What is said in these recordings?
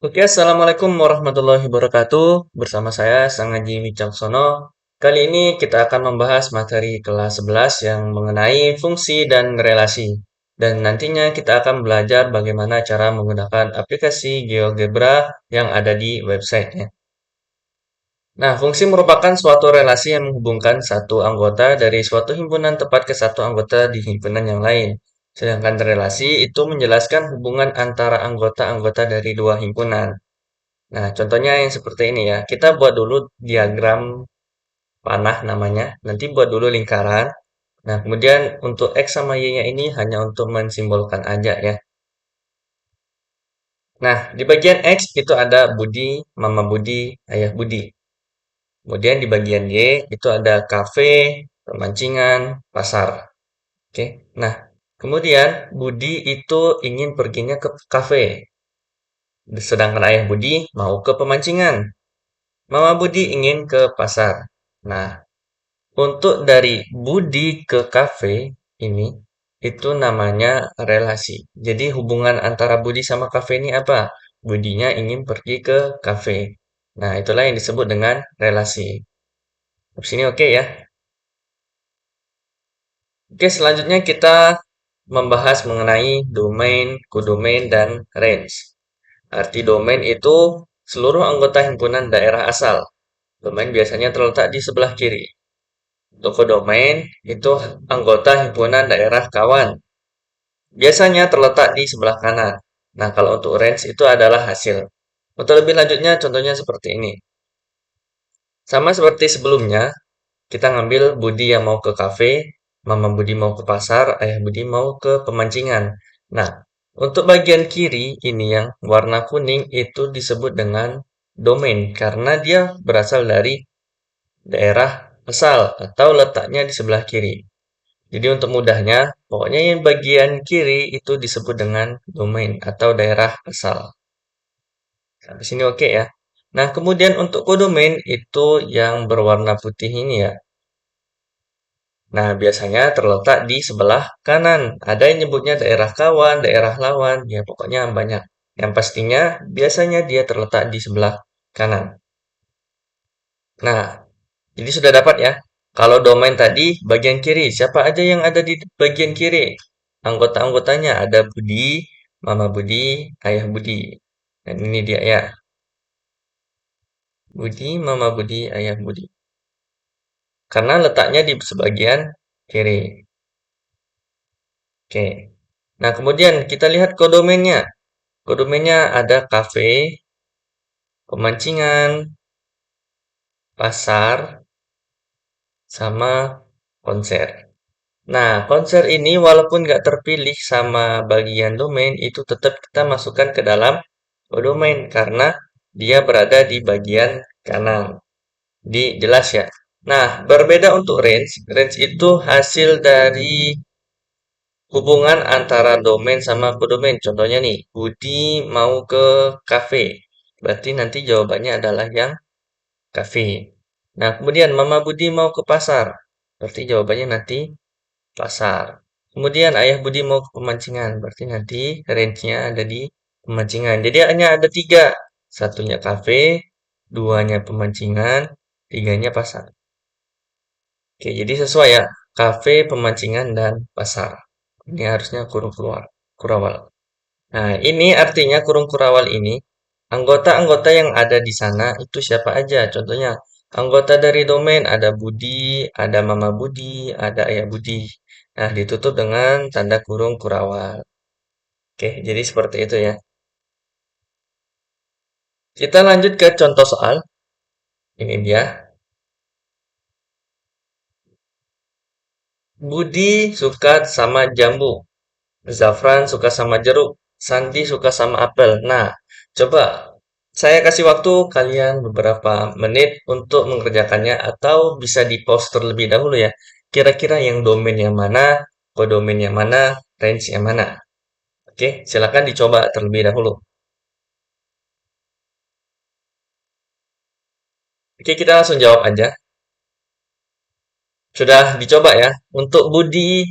Oke, Assalamualaikum warahmatullahi wabarakatuh. Bersama saya, Sangaji Wicaksono. Kali ini kita akan membahas materi kelas 11 yang mengenai fungsi dan relasi. Dan nantinya kita akan belajar bagaimana cara menggunakan aplikasi GeoGebra yang ada di websitenya. Nah, fungsi merupakan suatu relasi yang menghubungkan satu anggota dari suatu himpunan tepat ke satu anggota di himpunan yang lain. Sedangkan relasi itu menjelaskan hubungan antara anggota-anggota dari dua himpunan. Nah, contohnya yang seperti ini ya. Kita buat dulu diagram panah namanya. Nanti buat dulu lingkaran. Nah, kemudian untuk X sama Y-nya ini hanya untuk mensimbolkan aja ya. Nah, di bagian X itu ada Budi, Mama Budi, Ayah Budi. Kemudian di bagian Y itu ada kafe, pemancingan, pasar. Oke. Nah, kemudian Budi itu ingin perginya ke kafe. Sedangkan Ayah Budi mau ke pemancingan. Mama Budi ingin ke pasar. Nah, untuk dari Budi ke kafe ini, itu namanya relasi. Jadi hubungan antara Budi sama kafe ini apa? Budinya ingin pergi ke kafe. Nah, itulah yang disebut dengan relasi. Di sini oke ya. Oke, selanjutnya kita membahas mengenai domain, kodomain, dan range. Arti domain itu seluruh anggota himpunan daerah asal. Domain biasanya terletak di sebelah kiri. Untuk kodomain itu anggota himpunan daerah kawan. Biasanya terletak di sebelah kanan. Nah, kalau untuk range itu adalah hasil. Untuk lebih lanjutnya, contohnya seperti ini. Sama seperti sebelumnya, kita ngambil Budi yang mau ke kafe, Mama Budi mau ke pasar, Ayah Budi mau ke pemancingan. Nah, untuk bagian kiri ini yang warna kuning itu disebut dengan domain karena dia berasal dari daerah asal atau letaknya di sebelah kiri. Jadi untuk mudahnya, pokoknya yang bagian kiri itu disebut dengan domain atau daerah asal. Sampai sini oke ya. Nah, kemudian untuk kodomain itu yang berwarna putih ini ya. Nah, biasanya terletak di sebelah kanan. Ada yang nyebutnya daerah kawan, daerah lawan, ya pokoknya banyak. Yang pastinya biasanya dia terletak di sebelah kanan. Nah, jadi sudah dapat ya. Kalau domain tadi bagian kiri, siapa aja yang ada di bagian kiri? Anggota-anggotanya ada Budi, Mama Budi, Ayah Budi. Dan ini dia ya. Budi, Mama Budi, Ayah Budi. Karena letaknya di sebagian kiri. Oke. Nah, kemudian kita lihat kodomennya. Kodomennya ada kafe, pemancingan, pasar, sama konser. Nah, konser ini walaupun nggak terpilih sama bagian domain, itu tetap kita masukkan ke dalam kodomain karena dia berada di bagian kanan. Di jelas ya. Nah, berbeda untuk range. Range itu hasil dari hubungan antara domain sama kodomain. Contohnya nih, Budi mau ke kafe. Berarti nanti jawabannya adalah yang kafe. Nah, kemudian Mama Budi mau ke pasar. Berarti jawabannya nanti pasar. Kemudian Ayah Budi mau ke pemancingan. Berarti nanti range-nya ada di pemancingan. Jadi hanya ada tiga. Satunya kafe, duanya pemancingan, tiganya pasar. Oke, jadi sesuai ya. Kafe, pemancingan, dan pasar. Ini harusnya kurung keluar. Kurawal. Nah, ini artinya kurung kurawal ini, anggota-anggota yang ada di sana itu siapa aja? Contohnya, anggota dari domain ada Budi, ada Mama Budi, ada Ayah Budi. Nah, ditutup dengan tanda kurung kurawal. Oke, jadi seperti itu ya. Kita lanjut ke contoh soal. Ini dia. Budi suka sama jambu. Zafran suka sama jeruk. Santi suka sama apel. Nah, coba saya kasih waktu kalian beberapa menit untuk mengerjakannya atau bisa di pause terlebih dahulu ya. Kira-kira yang domain yang mana, kodomain yang mana, range yang mana. Oke, silakan dicoba terlebih dahulu. Oke, kita langsung jawab aja. Sudah dicoba ya. Untuk Budi,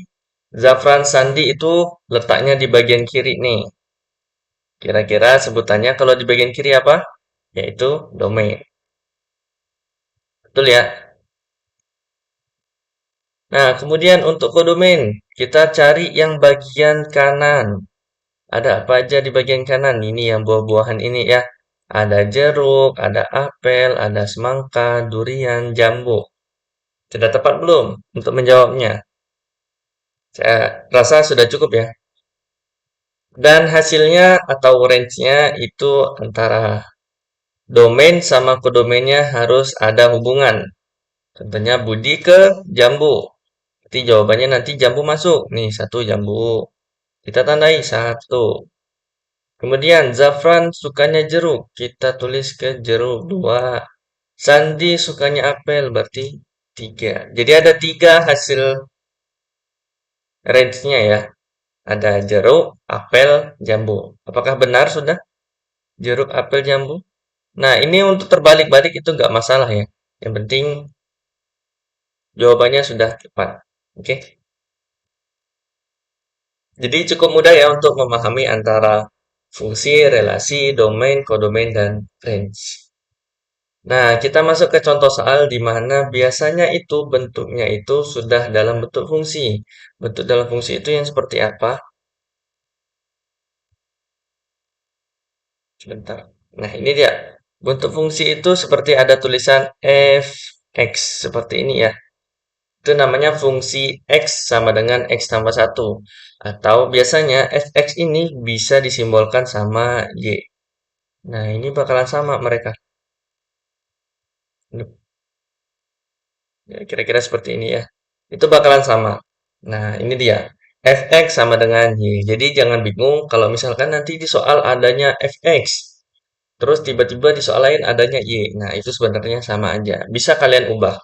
Zafran, Sandi itu letaknya di bagian kiri nih. Kira-kira sebutannya kalau di bagian kiri apa? Yaitu domain. Betul ya? Nah, kemudian untuk kodomain, kita cari yang bagian kanan. Ada apa aja di bagian kanan? Ini yang buah-buahan ini ya. Ada jeruk, ada apel, ada semangka, durian, jambu. Sudah tepat belum untuk menjawabnya? Saya rasa sudah cukup ya. Dan hasilnya atau range-nya itu antara domain sama kodomainnya harus ada hubungan. Contohnya Budi ke jambu. Berarti jawabannya nanti jambu masuk. Nih, satu jambu. Kita tandai satu. Kemudian Zafran sukanya jeruk. Kita tulis ke jeruk dua. Sandi sukanya apel. Berarti tiga. Jadi ada tiga hasil range-nya ya. Ada jeruk, apel, jambu. Apakah benar sudah? Jeruk, apel, jambu? Nah, ini untuk terbalik-balik itu nggak masalah ya. Yang penting jawabannya sudah tepat. Oke. Jadi cukup mudah ya untuk memahami antara fungsi, relasi, domain, kodomain, dan range. Nah, kita masuk ke contoh soal di mana biasanya itu bentuknya itu sudah dalam bentuk fungsi. Bentuk dalam fungsi itu yang seperti apa? Sebentar. Nah, ini dia. Bentuk fungsi itu seperti ada tulisan f(x) seperti ini ya. Itu namanya fungsi x sama dengan x tambah satu. Atau biasanya f(x) ini bisa disimbolkan sama y. Nah, ini bakalan sama mereka. Ya, kira-kira seperti ini ya. Itu bakalan sama. Nah, ini dia. Fx sama dengan Y. Jadi jangan bingung kalau misalkan nanti di soal adanya Fx. Terus tiba-tiba di soal lain adanya Y. Nah, itu sebenarnya sama aja. Bisa kalian ubah.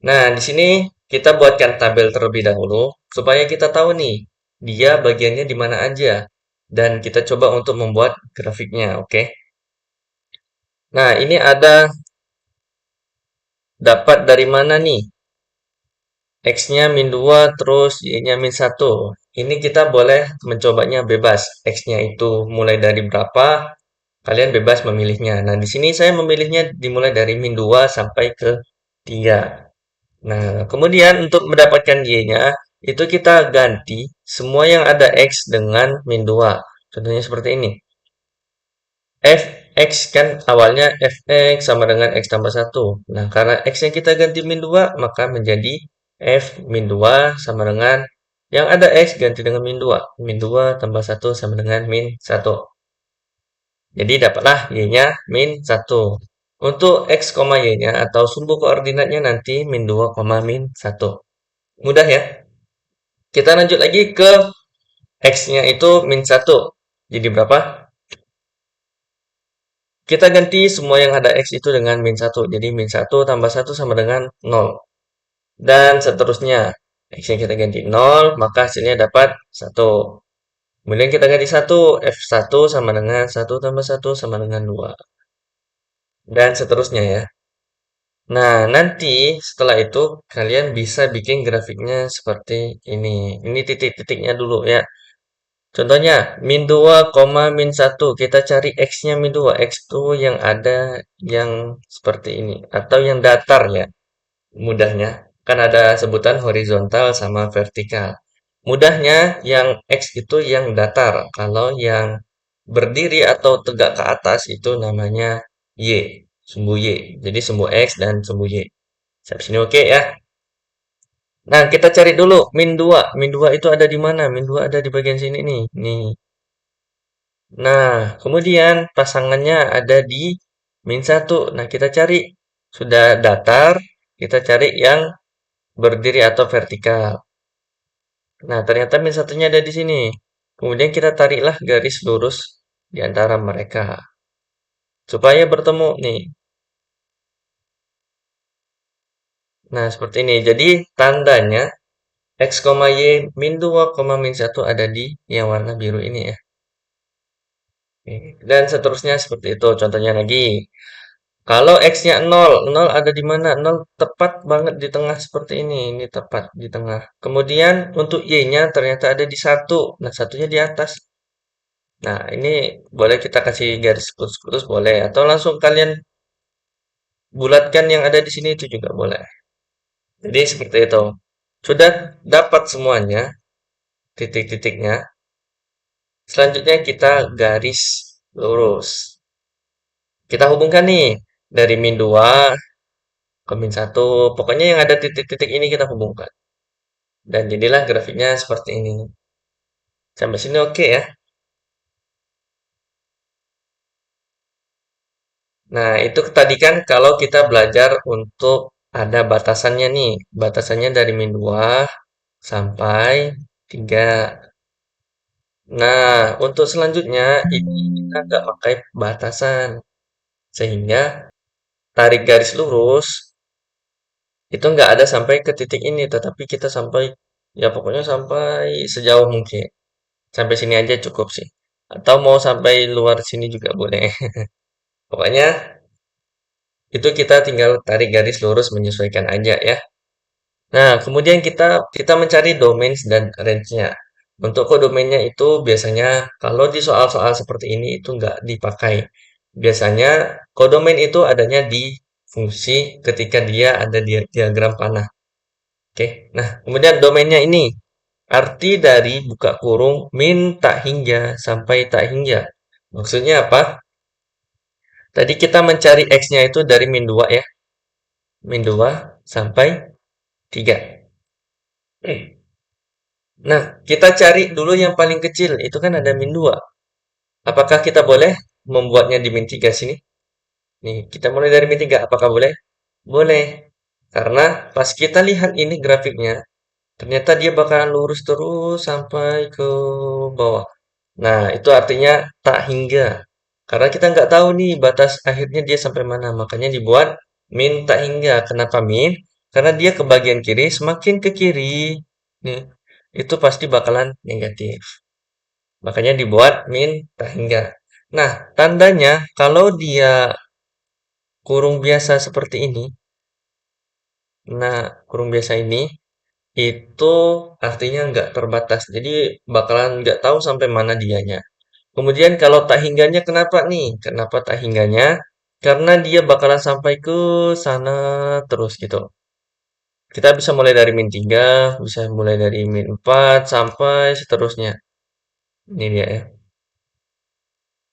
Nah, di sini kita buatkan tabel terlebih dahulu. Supaya kita tahu nih, dia bagiannya di mana aja. Dan kita coba untuk membuat grafiknya, oke? Nah, ini ada dapat dari mana nih? X-nya min 2 terus Y-nya min 1. Ini kita boleh mencobanya bebas. X-nya itu mulai dari berapa, kalian bebas memilihnya. Nah, di sini saya memilihnya dimulai dari min 2 sampai ke 3. Nah, kemudian untuk mendapatkan Y-nya, itu kita ganti semua yang ada X dengan min 2. Contohnya seperti ini. Fx kan awalnya fx sama dengan x tambah satu. Nah, karena x yang kita ganti min 2 maka menjadi f min 2 sama dengan yang ada x ganti dengan min 2. Min 2 tambah satu sama dengan min satu. Jadi dapatlah y-nya min satu. Untuk x, y-nya atau sumbu koordinatnya nanti min 2, min satu. Mudah ya. Kita lanjut lagi ke x-nya itu min satu. Jadi berapa? Kita ganti semua yang ada X itu dengan min 1. Jadi min 1 tambah 1 sama dengan 0. Dan seterusnya. X yang kita ganti 0, maka hasilnya dapat 1. Kemudian kita ganti 1. F1 sama dengan 1 tambah 1 sama dengan 2. Dan seterusnya ya. Nah, nanti setelah itu kalian bisa bikin grafiknya seperti ini. Ini titik-titiknya dulu ya. Contohnya, min 2, min 1. Kita cari X-nya min 2. X itu yang ada yang seperti ini. Atau yang datar ya. Mudahnya. Kan ada sebutan horizontal sama vertikal. Mudahnya yang X itu yang datar. Kalau yang berdiri atau tegak ke atas itu namanya Y. Sumbu Y. Jadi sumbu X dan sumbu Y. Sampai sini oke ya. Nah, kita cari dulu min 2. Min 2 itu ada di mana? Min 2 ada di bagian sini nih. Nih. Nah, kemudian pasangannya ada di min 1. Nah, kita cari. Sudah datar, kita cari yang berdiri atau vertikal. Nah, ternyata min satunya ada di sini. Kemudian kita tariklah garis lurus di antara mereka. Supaya bertemu nih. Nah, seperti ini. Jadi, tandanya X, Y, min 2, min 1 ada di yang warna biru ini ya. Oke. Dan seterusnya seperti itu. Contohnya lagi. Kalau X-nya 0, 0 ada di mana? 0 tepat banget di tengah seperti ini. Ini tepat di tengah. Kemudian untuk Y-nya ternyata ada di 1. Nah, satunya di atas. Nah, ini boleh kita kasih garis putus-putus boleh, atau langsung kalian bulatkan yang ada di sini itu juga boleh. Jadi seperti itu. Sudah dapat semuanya, titik-titiknya. Selanjutnya kita garis lurus. Kita hubungkan nih dari min 2 ke min 1. Pokoknya yang ada titik-titik ini kita hubungkan. Dan jadilah grafiknya seperti ini. Sampai sini oke ya. Nah, itu tadi kan kalau kita belajar untuk ada batasannya nih. Batasannya dari min 2 sampai 3. Nah, untuk selanjutnya ini kita nggak pakai batasan. Sehingga tarik garis lurus itu nggak ada sampai ke titik ini. Tetapi kita sampai, ya pokoknya sampai sejauh mungkin. Sampai sini aja cukup sih. Atau mau sampai luar sini juga boleh. Pokoknya itu kita tinggal tarik garis lurus menyesuaikan aja ya. Nah, kemudian kita mencari domain dan range-nya. Untuk kodomainnya itu biasanya kalau di soal-soal seperti ini itu nggak dipakai. Biasanya kodomain itu adanya di fungsi ketika dia ada di diagram panah. Oke. Nah, kemudian domainnya ini arti dari buka kurung min tak hingga sampai tak hingga. Maksudnya apa? Tadi kita mencari X-nya itu dari min 2 ya. Min 2 sampai 3. Nah, kita cari dulu yang paling kecil. Itu kan ada min 2. Apakah kita boleh membuatnya di min 3 sini? Nih, kita mulai dari min 3. Apakah boleh? Boleh. Karena pas kita lihat ini grafiknya, ternyata dia bakalan lurus terus sampai ke bawah. Nah, itu artinya tak hingga. Karena kita nggak tahu nih batas akhirnya dia sampai mana. Makanya dibuat min tak hingga. Kenapa min? Karena dia ke bagian kiri, semakin ke kiri, nih, itu pasti bakalan negatif. Makanya dibuat min tak hingga. Nah, tandanya kalau dia kurung biasa seperti ini, nah, kurung biasa ini, itu artinya nggak terbatas. Jadi bakalan nggak tahu sampai mana dianya. Kemudian kalau tak hingganya kenapa nih? Kenapa tak hingganya? Karena dia bakalan sampai ke sana terus gitu. Kita bisa mulai dari min 3, bisa mulai dari min 4, sampai seterusnya. Ini dia ya.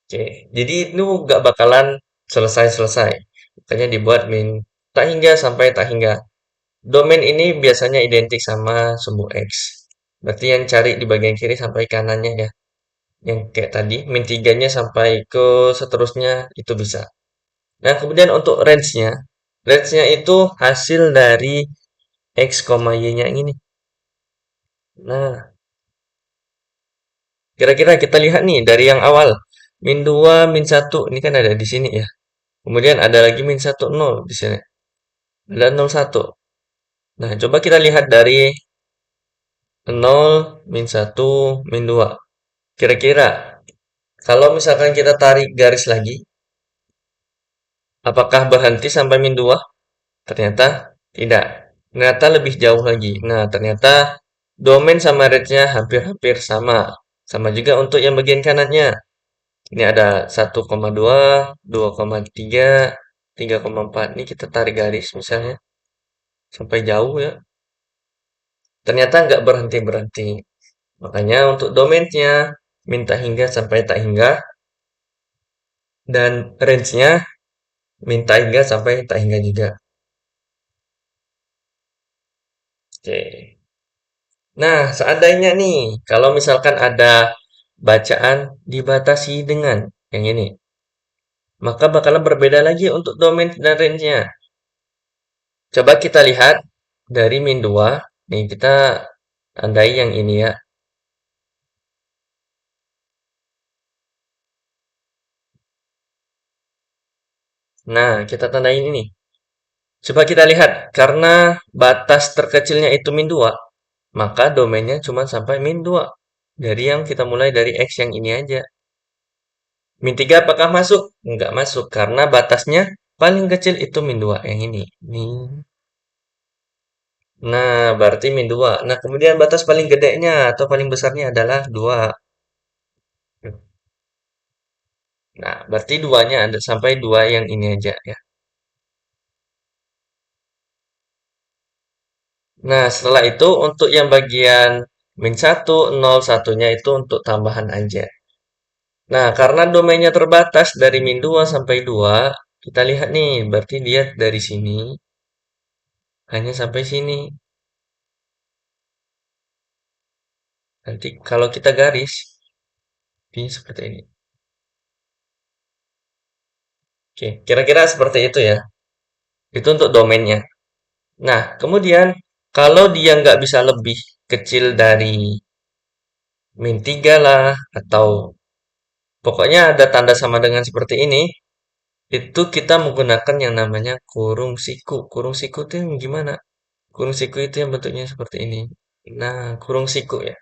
Oke, jadi itu nggak bakalan selesai-selesai. Makanya dibuat min tak hingga sampai tak hingga. Domain ini biasanya identik sama sumbu X. Berarti yang cari di bagian kiri sampai kanannya ya. Yang kayak tadi, min 3-nya sampai ke seterusnya itu bisa. Nah, kemudian untuk range-nya. Range-nya itu hasil dari X, Y-nya ini. Nah, kira-kira kita lihat nih dari yang awal. Min 2, min 1. Ini kan ada di sini ya. Kemudian ada lagi min 1, 0 di sini. Ada 0, 1. Nah, coba kita lihat dari 0, min 1, min 2. Kira-kira kalau misalkan kita tarik garis lagi, apakah berhenti sampai min 2? Ternyata tidak. Ternyata lebih jauh lagi. Nah, ternyata domain sama range-nya hampir-hampir sama. Sama juga untuk yang bagian kanannya. Ini ada 1,2, 2,3, 3,4. Ini kita tarik garis misalnya. Sampai jauh ya. Ternyata nggak berhenti-berhenti. Makanya untuk domainnya minta hingga sampai tak hingga. Dan range-nya minta hingga sampai tak hingga juga. Oke. Nah, seandainya nih, kalau misalkan ada bacaan dibatasi dengan yang ini, maka bakalan berbeda lagi untuk domain dan range-nya. Coba kita lihat dari min 2, nih kita tandai yang ini ya. Nah, kita tandain ini. Coba kita lihat, karena batas terkecilnya itu min 2, maka domainnya cuma sampai min 2. Dari yang kita mulai dari X yang ini aja. Min 3 apakah masuk? Enggak masuk, karena batasnya paling kecil itu min 2 yang ini. Nih. Nah, berarti min 2. Nah, kemudian batas paling gedenya atau paling besarnya adalah 2. berarti duanya ada sampai dua yang ini aja ya. Nah, setelah itu untuk yang bagian min satu 0, satunya itu untuk tambahan aja. Nah, karena domainnya terbatas dari min 2 sampai 2, kita lihat nih, berarti dia dari sini hanya sampai sini. Nanti kalau kita garis, ini seperti ini. Oke, kira-kira seperti itu ya. Itu untuk domainnya. Nah, kemudian kalau dia nggak bisa lebih kecil dari min 3 lah, atau pokoknya ada tanda sama dengan seperti ini, itu kita menggunakan yang namanya kurung siku. Kurung siku itu yang gimana? Kurung siku itu yang bentuknya seperti ini. Nah, kurung siku ya.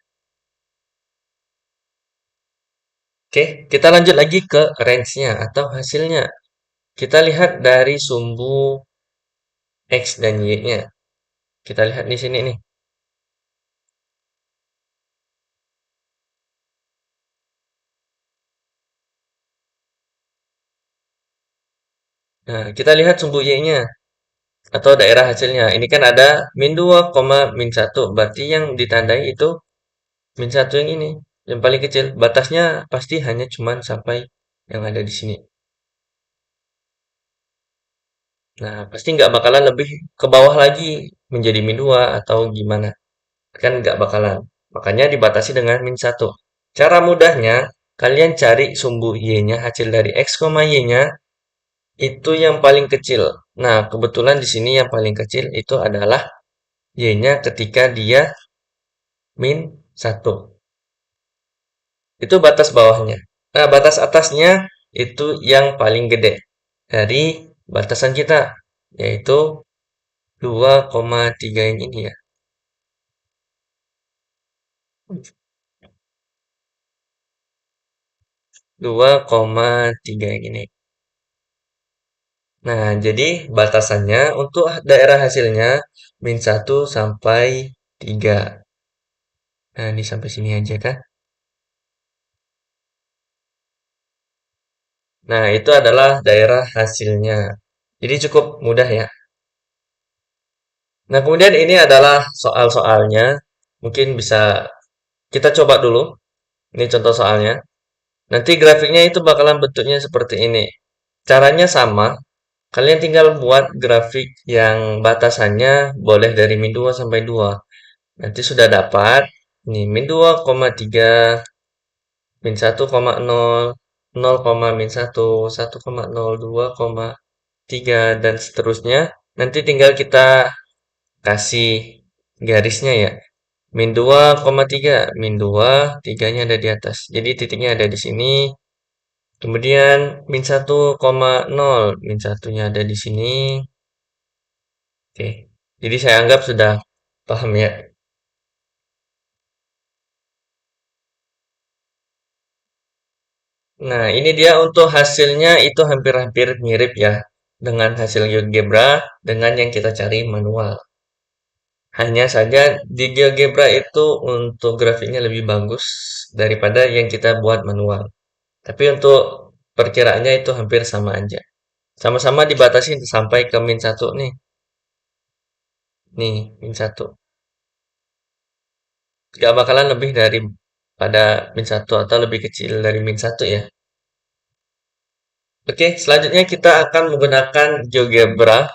Oke, kita lanjut lagi ke range-nya atau hasilnya. Kita lihat dari sumbu X dan Y-nya. Kita lihat di sini nih. Nah, kita lihat sumbu Y-nya atau daerah hasilnya. Ini kan ada min 2, min 1. Berarti yang ditandai itu min 1 yang ini. Yang paling kecil. Batasnya pasti hanya cuman sampai yang ada di sini. Nah, pasti nggak bakalan lebih ke bawah lagi menjadi min 2 atau gimana. Kan nggak bakalan. Makanya dibatasi dengan min 1. Cara mudahnya, kalian cari sumbu Y-nya, hasil dari X, Y-nya, itu yang paling kecil. Nah, kebetulan di sini yang paling kecil itu adalah Y-nya ketika dia min 1. Itu batas bawahnya. Nah, batas atasnya itu yang paling gede dari batasan kita, yaitu 2,3 yang ini ya. 2,3 yang ini. Nah, jadi batasannya untuk daerah hasilnya min 1 sampai 3. Nah, ini sampai sini aja kan. Nah, itu adalah daerah hasilnya. Jadi cukup mudah ya. Nah, kemudian ini adalah soal-soalnya. Mungkin bisa kita coba dulu. Ini contoh soalnya. Nanti grafiknya itu bakalan bentuknya seperti ini. Caranya sama. Kalian tinggal buat grafik yang batasannya boleh dari min 2 sampai 2. Nanti sudah dapat. Ini min 2,3, min 1,0, 0, min 1, 1,0, 2,3, dan seterusnya. Nanti tinggal kita kasih garisnya ya. Min 2,3, min 2, 3-nya ada di atas. Jadi titiknya ada di sini. Kemudian min 1,0, min 1-nya ada di sini. Oke. Jadi saya anggap sudah paham ya. Nah, ini dia untuk hasilnya itu hampir-hampir mirip ya dengan hasil GeoGebra dengan yang kita cari manual. Hanya saja di GeoGebra itu untuk grafiknya lebih bagus daripada yang kita buat manual. Tapi untuk perkiraannya itu hampir sama aja. Sama-sama dibatasi sampai ke min 1 nih. Nih, min 1. Gak bakalan lebih dari pada min 1 atau lebih kecil dari min 1 ya. Oke, selanjutnya kita akan menggunakan GeoGebra.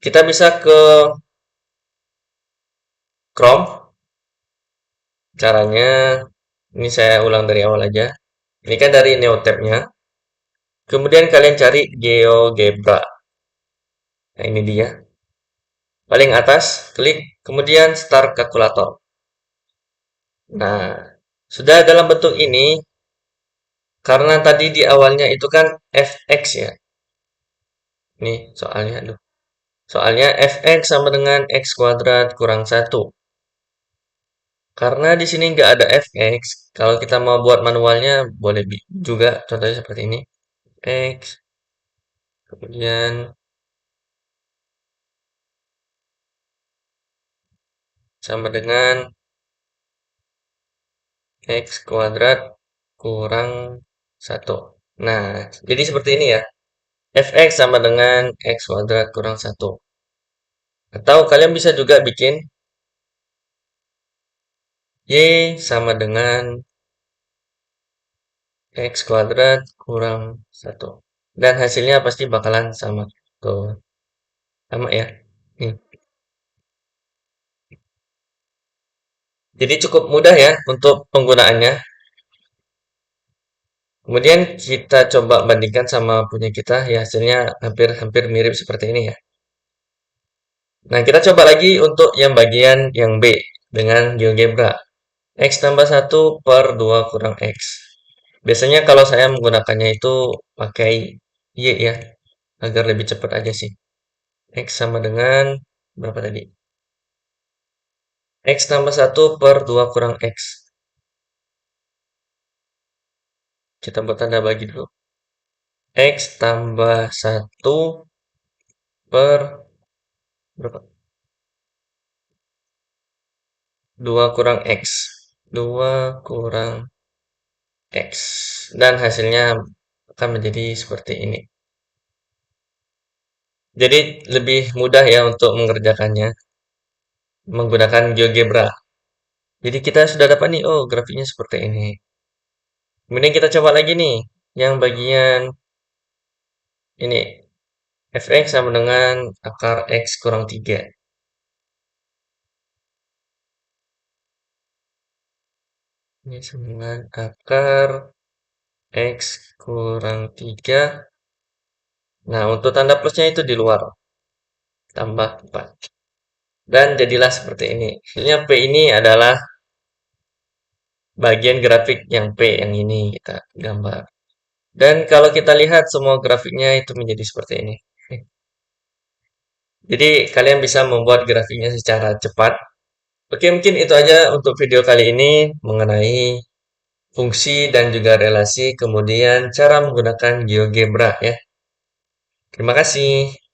Kita bisa ke Chrome. Caranya, ini saya ulang dari awal aja. Ini kan dari Neotab-nya. Kemudian kalian cari GeoGebra. Nah, ini dia. Paling atas, klik, kemudian Start Calculator. Nah, sudah dalam bentuk ini, karena tadi di awalnya itu kan fx ya. Nih soalnya, aduh. Soalnya fx sama dengan x kuadrat kurang 1. Karena di sini nggak ada fx, kalau kita mau buat manualnya boleh juga, contohnya seperti ini. X, kemudian sama dengan x kuadrat kurang 1. Nah, jadi seperti ini ya. Fx sama dengan x kuadrat kurang satu. Atau kalian bisa juga bikin y sama dengan x kuadrat kurang satu. Dan hasilnya pasti bakalan sama. Tuh, sama ya. Nih. Jadi cukup mudah ya untuk penggunaannya. Kemudian kita coba bandingkan sama punya kita, ya hasilnya hampir-hampir mirip seperti ini ya. Nah, kita coba lagi untuk yang bagian yang B dengan GeoGebra. X tambah satu per 2 kurang X. Biasanya kalau saya menggunakannya itu pakai Y ya, agar lebih cepat aja sih. X sama dengan berapa tadi? X tambah satu per 2 kurang X. Kita buat tanda bagi dulu. X tambah satu per berapa? 2 kurang X. 2 kurang X. Dan hasilnya akan menjadi seperti ini. Jadi lebih mudah ya untuk mengerjakannya menggunakan GeoGebra. Jadi kita sudah dapat nih, oh grafiknya seperti ini. Kemudian kita coba lagi nih, yang bagian ini, fx sama dengan akar x kurang 3. Ini sama dengan akar x kurang 3. Nah, untuk tanda plusnya itu di luar, tambah 4. Dan jadilah seperti ini. Hasilnya P ini adalah bagian grafik yang P, yang ini kita gambar. Dan kalau kita lihat semua grafiknya itu menjadi seperti ini. Jadi kalian bisa membuat grafiknya secara cepat. Oke, mungkin itu aja untuk video kali ini mengenai fungsi dan juga relasi, kemudian cara menggunakan GeoGebra ya. Terima kasih.